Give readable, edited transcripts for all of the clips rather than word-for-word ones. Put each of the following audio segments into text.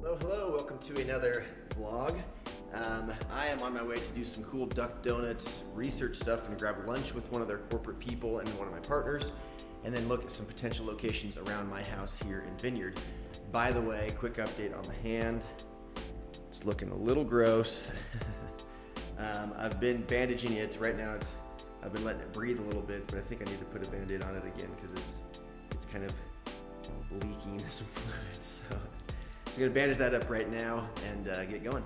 Hello, hello, welcome to another vlog. I am on my way to do some cool Duck Donuts research stuff. I'm gonna grab lunch with one of their corporate people and one of my partners, and then look at some potential locations around my house here in Vineyard. By the way, quick update on the hand. It's looking a little gross. I've been bandaging it. Right now, I've been letting it breathe a little bit, but I think I need to put a Band-Aid on it again because it's kind of leaking some fluid. So I'm gonna bandage that up right now and get going.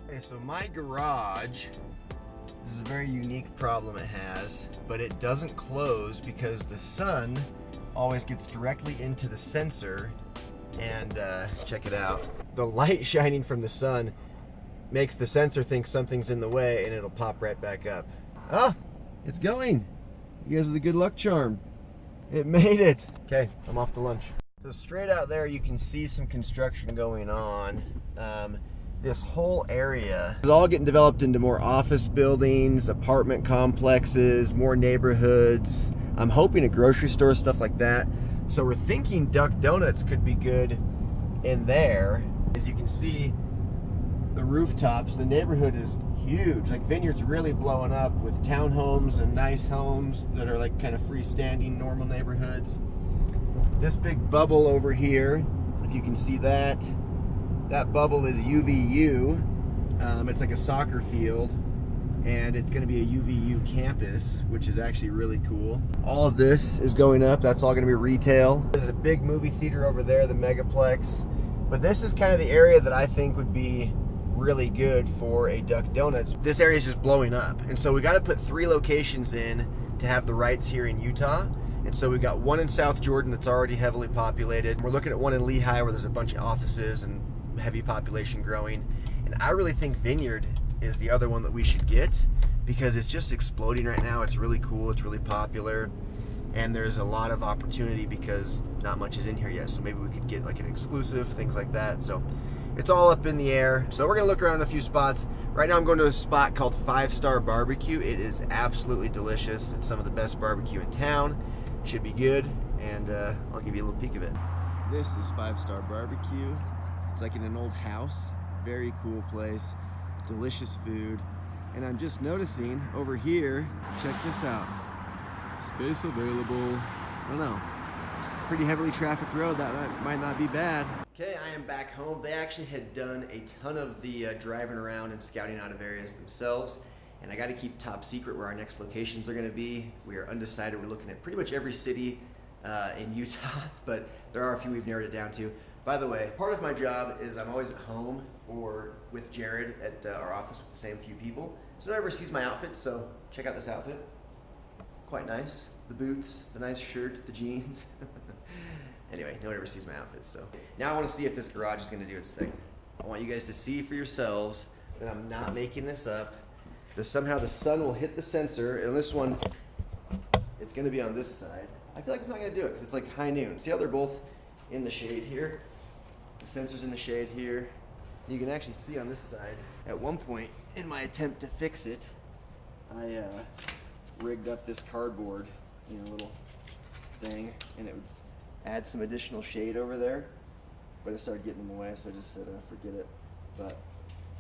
Okay, so my garage, this is a very unique problem it has, but it doesn't close because the sun always gets directly into the sensor, and check it out. The light shining from the sun makes the sensor think something's in the way, and it'll pop right back up. Ah, it's going. You guys are the good luck charm. It made it. Okay, I'm off to lunch. So straight out there, you can see some construction going on. This whole area is all getting developed into more office buildings, apartment complexes, more neighborhoods. I'm hoping a grocery store, stuff like that. So we're thinking Duck Donuts could be good in there. As you can see, the rooftops, the neighborhood is huge. Like Vineyard's really blowing up with townhomes and nice homes that are like kind of freestanding normal neighborhoods. This big bubble over here, if you can see that, that bubble is UVU. It's like a soccer field, and it's going to be a UVU campus, which is actually really cool. All of this is going up. That's all going to be retail. There's a big movie theater over there, the Megaplex. But this is kind of the area that I think would be really good for a Duck Donuts. This area is just blowing up, and so we got to put 3 locations in to have the rights here in Utah. And so we've got one in South Jordan that's already heavily populated. We're looking at one in Lehigh where there's a bunch of offices and heavy population growing. And I really think Vineyard is the other one that we should get because it's just exploding right now. It's really cool, it's really popular, and there's a lot of opportunity because not much is in here yet. So maybe we could get like an exclusive, things like that. So it's all up in the air. So we're gonna look around a few spots. Right now I'm going to a spot called 5 Star Barbecue. It is absolutely delicious. It's some of the best barbecue in town. Should be good, and I'll give you a little peek of it. This is 5 Star Barbecue. It's like in an old house. Very cool place. Delicious food. And I'm just noticing over here, check this out. Space available. I don't know. Pretty heavily trafficked road. That might not be bad. Okay, I am back home. They actually had done a ton of the driving around and scouting out of areas themselves, and I got to keep top secret where our next locations are going to be. We are undecided. We're looking at pretty much every city in Utah, but there are a few we've narrowed it down to. By the way, part of my job is I'm always at home or with Jared at our office with the same few people, so no one ever sees my outfit. So check out this outfit. Quite nice. The boots, the nice shirt, the jeans. Anyway, no one ever sees my outfit, so. Now I want to see if this garage is going to do its thing. I want you guys to see for yourselves that I'm not making this up. That somehow the sun will hit the sensor, and this one, it's going to be on this side. I feel like it's not going to do it because it's like high noon. See how they're both in the shade here? The sensor's in the shade here. You can actually see on this side. At one point, in my attempt to fix it, I rigged up this cardboard, little thing, and it would add some additional shade over there, but it started getting in the way, so I just said forget it. But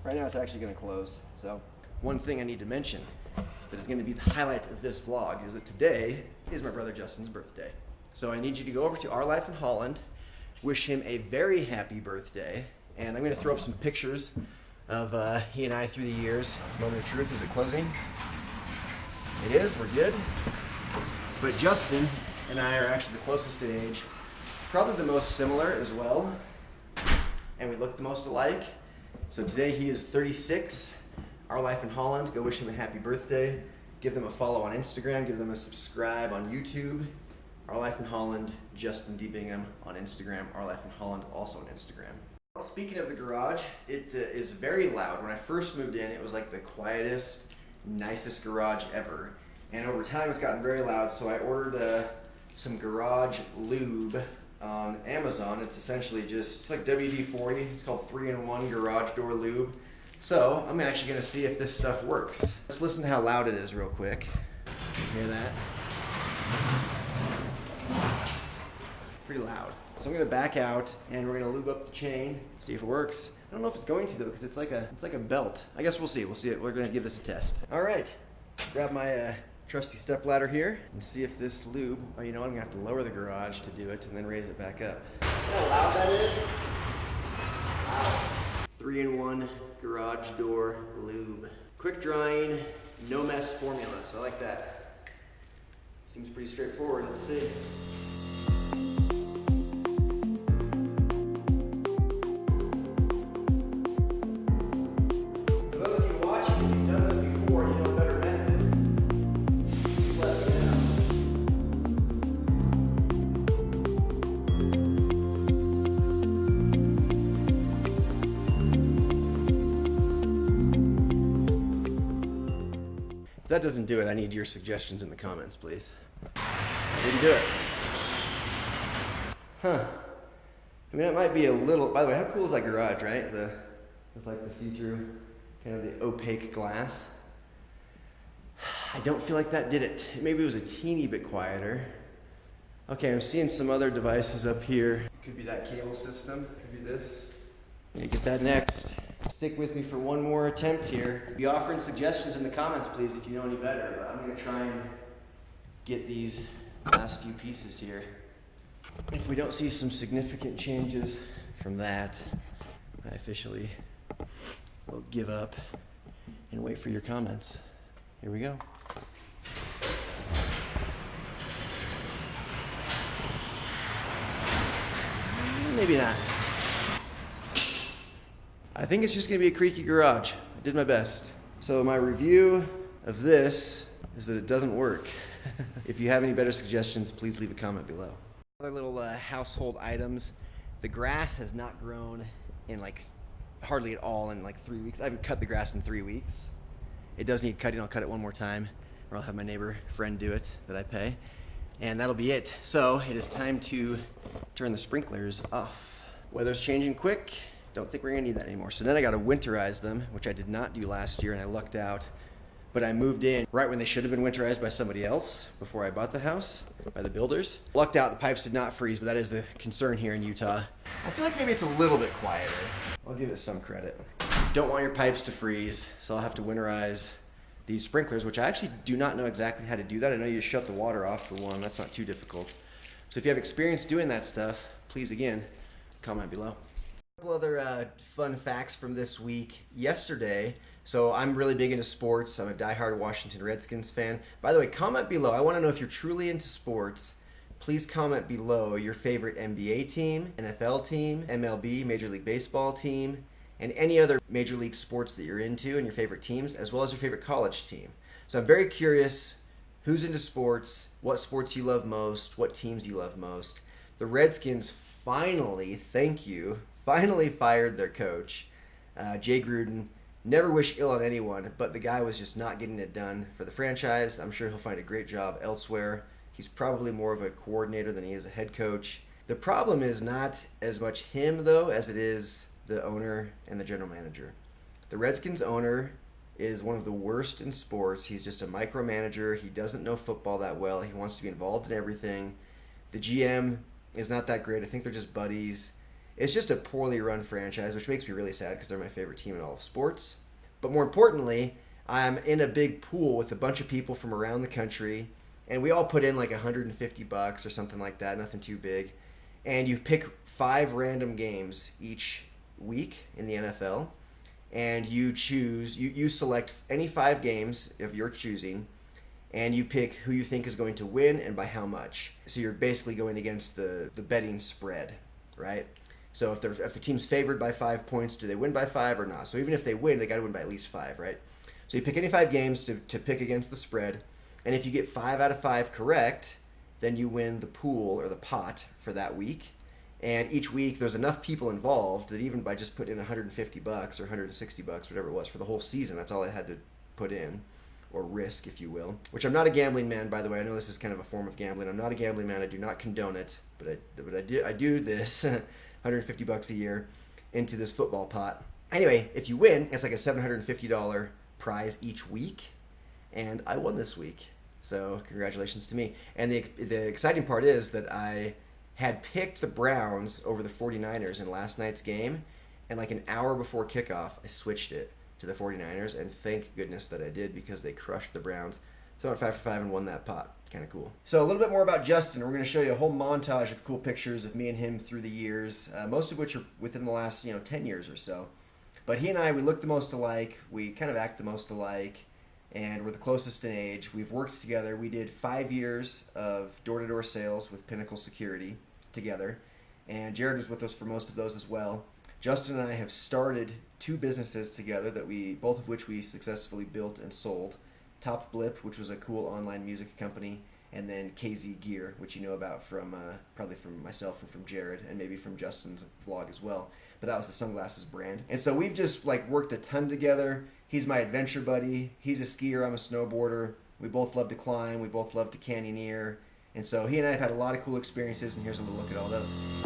right now it's actually going to close. So one thing I need to mention that is going to be the highlight of this vlog is that today is my brother Justin's birthday. So I need you to go over to Our Life in Holland, wish him a very happy birthday, and I'm going to throw up some pictures of he and I through the years. Moment of truth, is it closing? It is, we're good. But Justin and I are actually the closest in age, probably the most similar as well, and we look the most alike. So today he is 36. Our Life in Holland, go wish him a happy birthday. Give them a follow on Instagram, give them a subscribe on YouTube. Our Life in Holland, Justin D. Bingham on Instagram. Our Life in Holland also on Instagram. Speaking of the garage, it is very loud. When I first moved in, it was like the quietest, nicest garage ever. And over time it's gotten very loud, so I ordered some garage lube on Amazon. It's essentially just like WD-40. It's called 3-in-1 garage door lube. So I'm actually going to see if this stuff works. Let's listen to how loud it is real quick. Hear that? pretty loud. So I'm gonna back out and we're gonna lube up the chain, see if it works. I don't know if it's going to though, because it's like a belt. I guess we'll see. We'll see it. We're gonna give this a test. All right, grab my trusty step ladder here and see if this lube. Oh, you know what? I'm gonna have to lower the garage to do it and then raise it back up. See how loud that is? Wow. 3-in-1 garage door lube. Quick drying, no mess formula. So I like that. Seems pretty straightforward. Let's see. If that doesn't do it, I need your suggestions in the comments, please. I didn't do it. Huh. I mean, it might be a little, by the way, how cool is that garage, right? With like the see-through, kind of the opaque glass. I don't feel like that did it. Maybe it was a teeny bit quieter. Okay, I'm seeing some other devices up here. It could be that cable system, could be this. I'm gonna get that next. Stick with me for one more attempt here. Be offering suggestions in the comments, please, if you know any better. But I'm gonna try and get these last few pieces here. If we don't see some significant changes from that, I officially will give up and wait for your comments. Here we go. Maybe not. I think it's just gonna be a creaky garage. I did my best. So my review of this is that it doesn't work. If you have any better suggestions, please leave a comment below. Other little household items. The grass has not grown in like hardly at all in like 3 weeks. I haven't cut the grass in 3 weeks. It does need cutting. I'll cut it one more time, or I'll have my neighbor friend do it that I pay. And that'll be it. So it is time to turn the sprinklers off. Weather's changing quick. Don't think we're gonna need that anymore. So then I gotta winterize them, which I did not do last year and I lucked out. But I moved in right when they should have been winterized by somebody else before I bought the house, by the builders. Lucked out, the pipes did not freeze, but that is the concern here in Utah. I feel like maybe it's a little bit quieter. I'll give it some credit. Don't want your pipes to freeze, so I'll have to winterize these sprinklers, which I actually do not know exactly how to do that. I know you shut the water off for one, that's not too difficult. So if you have experience doing that stuff, please again, comment below. A couple other fun facts from this week. Yesterday, so I'm really big into sports. I'm a diehard Washington Redskins fan. By the way, comment below. I want to know if you're truly into sports. Please comment below your favorite NBA team, NFL team, MLB, Major League Baseball team, and any other major league sports that you're into and your favorite teams, as well as your favorite college team. So I'm very curious who's into sports, what sports you love most, what teams you love most. The Redskins finally, thank you, finally fired their coach, Jay Gruden. Never wish ill on anyone, but the guy was just not getting it done for the franchise. I'm sure he'll find a great job elsewhere. He's probably more of a coordinator than he is a head coach. The problem is not as much him, though, as it is the owner and the general manager. The Redskins owner is one of the worst in sports. He's just a micromanager. He doesn't know football that well. He wants to be involved in everything. The GM is not that great. I think they're just buddies. It's just a poorly run franchise, which makes me really sad because they're my favorite team in all of sports. But more importantly, I'm in a big pool with a bunch of people from around the country, and we all put in like $150 or something like that, nothing too big. And you pick 5 random games each week in the NFL, and you choose, you select any 5 games of your choosing, and you pick who you think is going to win and by how much. So you're basically going against the betting spread, right? So if a team's favored by 5 points, do they win by 5 or not? So even if they win, they got to win by at least 5, right? So you pick any 5 games to pick against the spread, and if you get 5 out of 5 correct, then you win the pool or the pot for that week. And each week there's enough people involved that even by just putting in $150 or $160, whatever it was, for the whole season, that's all I had to put in, or risk, if you will. Which I'm not a gambling man, by the way. I know this is kind of a form of gambling. I'm not a gambling man. I do not condone it, but I do this. $150 a year into this football pot. Anyway, if you win, it's like a $750 prize each week, and I won this week. So congratulations to me. And the exciting part is that I had picked the Browns over the 49ers in last night's game, and like an hour before kickoff, I switched it to the 49ers, and thank goodness that I did because they crushed the Browns. So I went 5 for 5 and won that pot. Kind of cool. So a little bit more about Justin. We're going to show you a whole montage of cool pictures of me and him through the years, most of which are within the last 10 years or so. But he and I, we look the most alike. We kind of act the most alike, and we're the closest in age. We've worked together. We did 5 years of door-to-door sales with Pinnacle Security together, and Jared was with us for most of those as well. Justin and I have started 2 businesses together that both of which we successfully built and sold. Top Blip, which was a cool online music company, and then KZ Gear, which you know about from probably from myself and from Jared, and maybe from Justin's vlog as well. But that was the sunglasses brand. And so we've just like worked a ton together. He's my adventure buddy. He's a skier. I'm a snowboarder. We both love to climb. We both love to canyoneer. And so he and I have had a lot of cool experiences, and here's a little look at all those.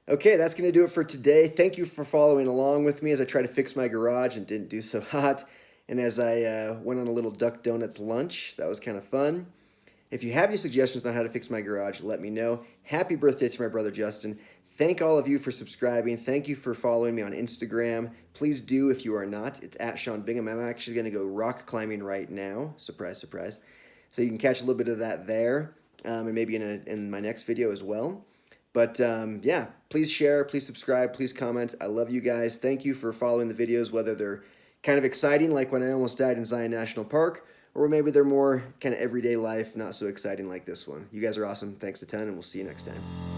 Okay, that's going to do it for today. Thank you for following along with me as I try to fix my garage and didn't do so hot. And as I went on a little Duck Donuts lunch, that was kind of fun. If you have any suggestions on how to fix my garage, let me know. Happy birthday to my brother Justin. Thank all of you for subscribing. Thank you for following me on Instagram. Please do if you are not. It's at Sean Bingham. I'm actually going to go rock climbing right now. Surprise, surprise. So you can catch a little bit of that there, and maybe in my next video as well. But yeah, please share, please subscribe, please comment. I love you guys. Thank you for following the videos, whether they're kind of exciting, like when I almost died in Zion National Park, or maybe they're more kind of everyday life, not so exciting like this one. You guys are awesome. Thanks a ton, and we'll see you next time.